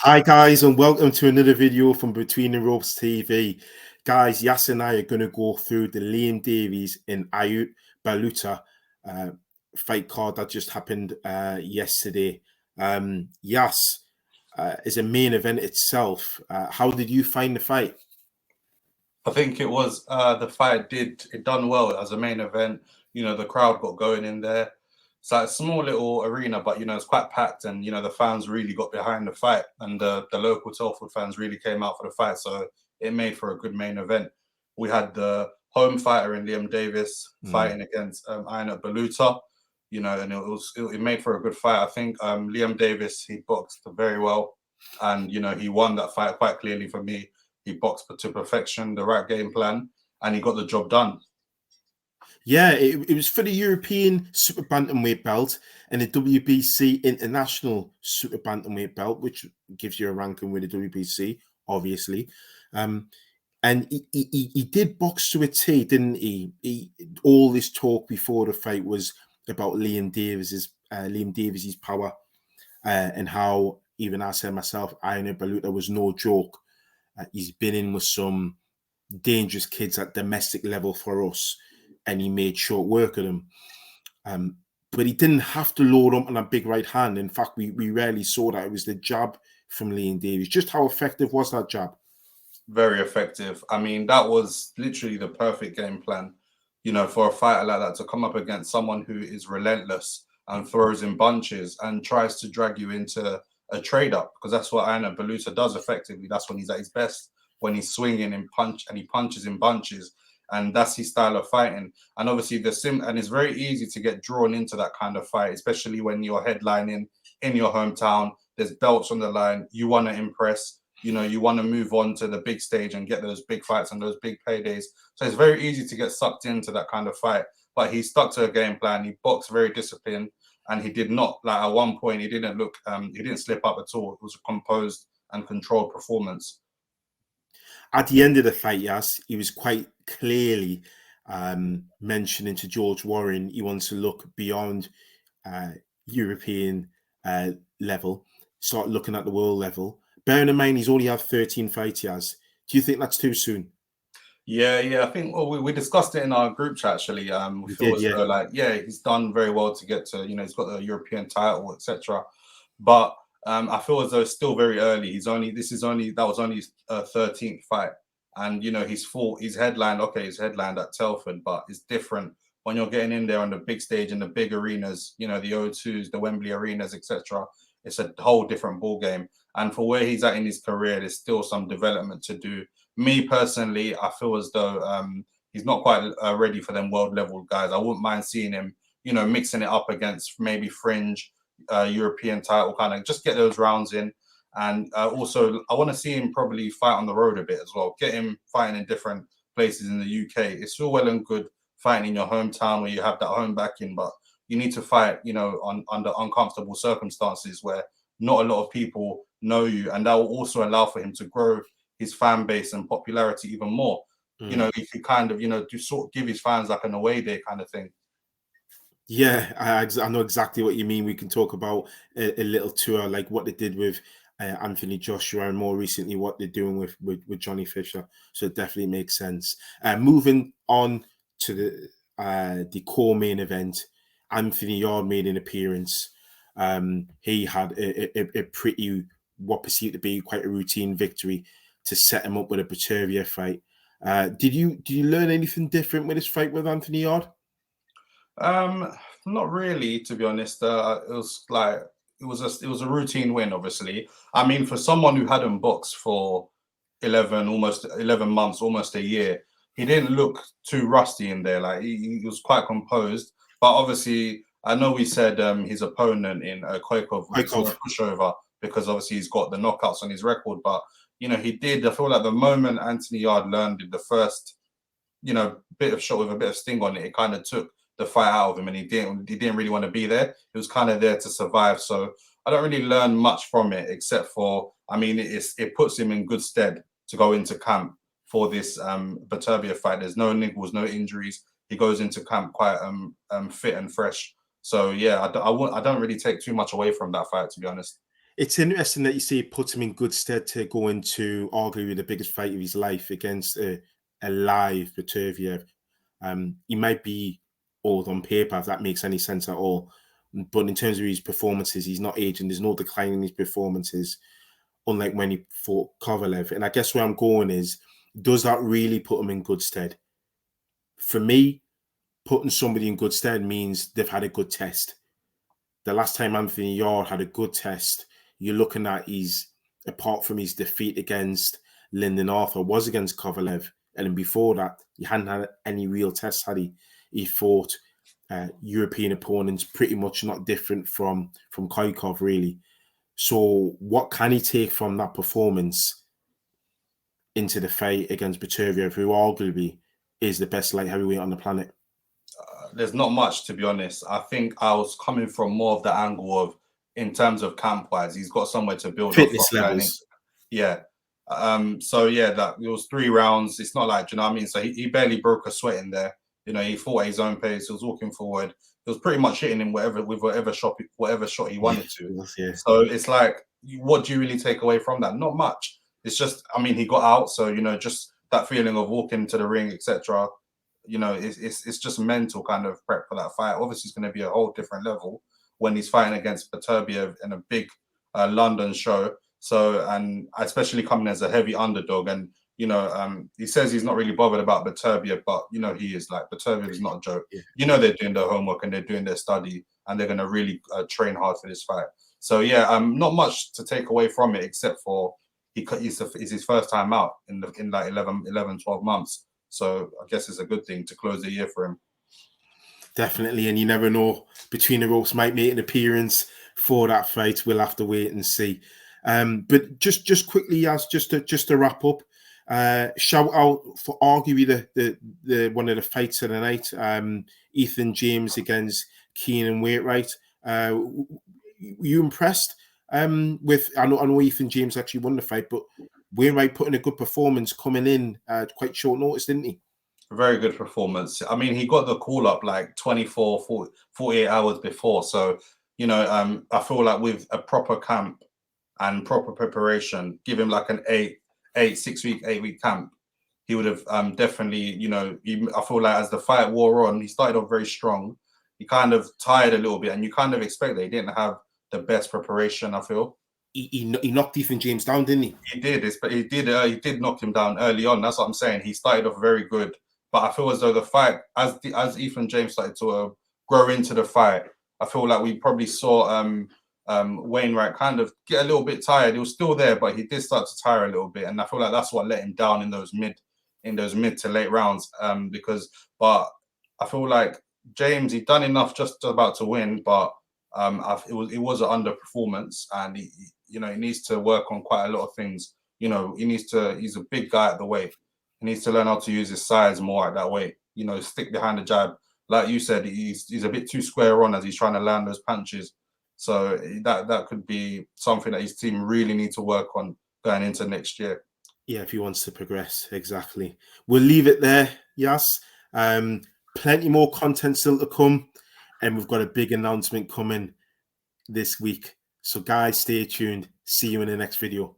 Hi guys, and welcome to another video from Between the Ropes TV. Guys, Yas and I are going to go through the Liam Davies and Ionut Baluta uh, fight card that just happened yesterday. Yas, is a main event itself. How did you find the fight? I think it was the fight done well as a main event. The crowd got going in there. It's like a small little arena, but it's quite packed, and the fans really got behind the fight, and the local Telford fans really came out for the fight, so it made for a good main event. We had the home fighter in Liam Davies fighting against Ionut Baluta, and it made for a good fight. I think Liam Davies, he boxed very well, and he won that fight quite clearly for me. He boxed to perfection, the right game plan, and he got the job done. Yeah, it was for the European Super Bantamweight belt and the WBC International Super Bantamweight belt, which gives you a ranking with the WBC, obviously. And he did box to a T, didn't he? All this talk before the fight was about Liam Davies's power, and how, even I said myself, Ionut Baluta was no joke. He's been in with some dangerous kids at domestic level for us, and he made short work of them. But he didn't have to load up on a big right hand. In fact, we rarely saw that. It was the jab from Liam Davies. Just how effective was that jab? Very effective. I mean, that was literally the perfect game plan, for a fighter like that to come up against someone who is relentless and throws in bunches and tries to drag you into a trade up, because that's what Ionut Baluta does effectively. That's when he's at his best, when he's swinging and he punches in bunches, and that's his style of fighting. And obviously and it's very easy to get drawn into that kind of fight, especially when you're headlining in your hometown. There's belts on the line. You want to impress. You want to move on to the big stage and get those big fights and those big paydays. So it's very easy to get sucked into that kind of fight. But he stuck to a game plan. He boxed very disciplined, and he did not, like, at one point, he didn't slip up at all. It was a composed and controlled performance. At the end of the fight, yes, he was quite clearly mentioning to George Warren he wants to look beyond European level, start looking at the world level. Bearing in mind he's only had 13 fights, Yaz. Do you think that's too soon? Yeah. I think we discussed it in our group chat, actually. We feel as though, he's done very well to get to, he's got the European title, etc. But I feel as though it's still very early. That was only his 13th fight, and he's headlined at Telford, but it's different when you're getting in there on the big stage in the big arenas, the O2s, the Wembley arenas, etc. It's a whole different ball game. And for where he's at in his career, there's still some development to do. Me personally, I feel as though he's not quite ready for them world level guys. I wouldn't mind seeing him, mixing it up against maybe fringe European title, kind of just get those rounds in. And also, I want to see him probably fight on the road a bit as well. Get him fighting in different places in the UK. It's all well and good fighting in your hometown where you have that home backing, but you need to fight, under uncomfortable circumstances where not a lot of people know you, and that will also allow for him to grow his fan base and popularity even more. If you kind of, do sort of give his fans like an away day kind of thing. Yeah, I know exactly what you mean. We can talk about a little tour, like what they did with Anthony Joshua, and more recently what they're doing with Johnny Fisher. So it definitely makes sense. Moving on to the core main event, Anthony Yarde made an appearance. He had a pretty, what perceived to be quite a routine victory to set him up with a Beterbiev fight. Did you learn anything different with his fight with Anthony Yarde? Not really, to be honest. It was a routine win, obviously. I mean, for someone who hadn't boxed for almost 11 months, almost a year, he didn't look too rusty in there. Like he was quite composed. But obviously, I know we said his opponent in Koikov was a pushover, because obviously he's got the knockouts on his record. But he did. I feel like the moment Anthony Yarde learned the first, bit of shot with a bit of sting on it, it kind of took the fight out of him, and he didn't really want to be there. He was kind of there to survive. So I don't really learn much from it, except for, I mean, it puts him in good stead to go into camp for this Beterbiev fight. There's no niggles, no injuries. He goes into camp quite fit and fresh. So yeah, I don't really take too much away from that fight, to be honest. It's interesting that you say it puts him in good stead to go into arguably the biggest fight of his life against a live Beterbiev. He might be old on paper, if that makes any sense at all. But in terms of his performances, he's not aging. There's no decline in his performances, unlike when he fought Kovalev. And I guess where I'm going is, does that really put him in good stead? For me, putting somebody in good stead means they've had a good test. The last time Anthony Yarde had a good test, you're looking at apart from his defeat against Lyndon Arthur, was against Kovalev. And then before that, he hadn't had any real tests, had he? He fought European opponents, pretty much not different from Koikov, really. So what can he take from that performance into the fight against Beterbiev, who arguably is the best light heavyweight on the planet? There's not much, to be honest. I think I was coming from more of the angle of, in terms of camp-wise, he's got somewhere to build fitness levels. Yeah. So yeah, that it was 3 rounds. It's not like, you know what I mean? So he barely broke a sweat in there. You know, he fought at his own pace. He was walking forward. He was pretty much hitting him whatever shot he wanted to. Yeah. So it's like, what do you really take away from that? Not much. It's just, I mean, he got out. So, you know, just that feeling of walking into the ring, etc. You know, it's just mental kind of prep for that fight. Obviously, it's going to be a whole different level when he's fighting against Beterbiev in a big London show. So, and especially coming as a heavy underdog. And, you know, he says he's not really bothered about Beterbiev, but, you know, he is. Like, Beterbiev is not a joke. Yeah. You know, they're doing their homework and they're doing their study and they're going to really train hard for this fight. So, yeah, not much to take away from it, except for it's his first time out in like 11, 12 months. So I guess it's a good thing to close the year for him. Definitely, and you never know. Between the ropes might make an appearance for that fight. We'll have to wait and see. But just quickly, Yaz, just to wrap up, shout out for arguably the one of the fights of the night. Ethan James against Keenan Wainwright. Were you impressed with? I know Ethan James actually won the fight, but Wainwright putting a good performance, coming in quite short notice, didn't he? Very good performance. I mean, he got the call up like 24, 48 hours before. So, you know, I feel like with a proper camp and proper preparation, give him like an 8 week camp, he would have definitely, you know, I feel like as the fight wore on, he started off very strong. He kind of tired a little bit, and you kind of expect that he didn't have the best preparation, I feel. He knocked Ethan James down, didn't he? He did knock him down early on. That's what I'm saying. He started off very good. But I feel as though the fight, as Ethan James started to grow into the fight, I feel like we probably saw Wainwright kind of get a little bit tired. He was still there, but he did start to tire a little bit, and I feel like that's what let him down in those mid to late rounds. But I feel like James, he'd done enough just about to win, but it was an underperformance, and he needs to work on quite a lot of things. You know, he's a big guy at the weight. He needs to learn how to use his size more at that weight. You know, stick behind the jab. Like you said, he's a bit too square on as he's trying to land those punches. So that could be something that his team really need to work on going into next year. Yeah, if he wants to progress, exactly. We'll leave it there, Yas. Plenty more content still to come, and we've got a big announcement coming this week. So guys, stay tuned. See you in the next video.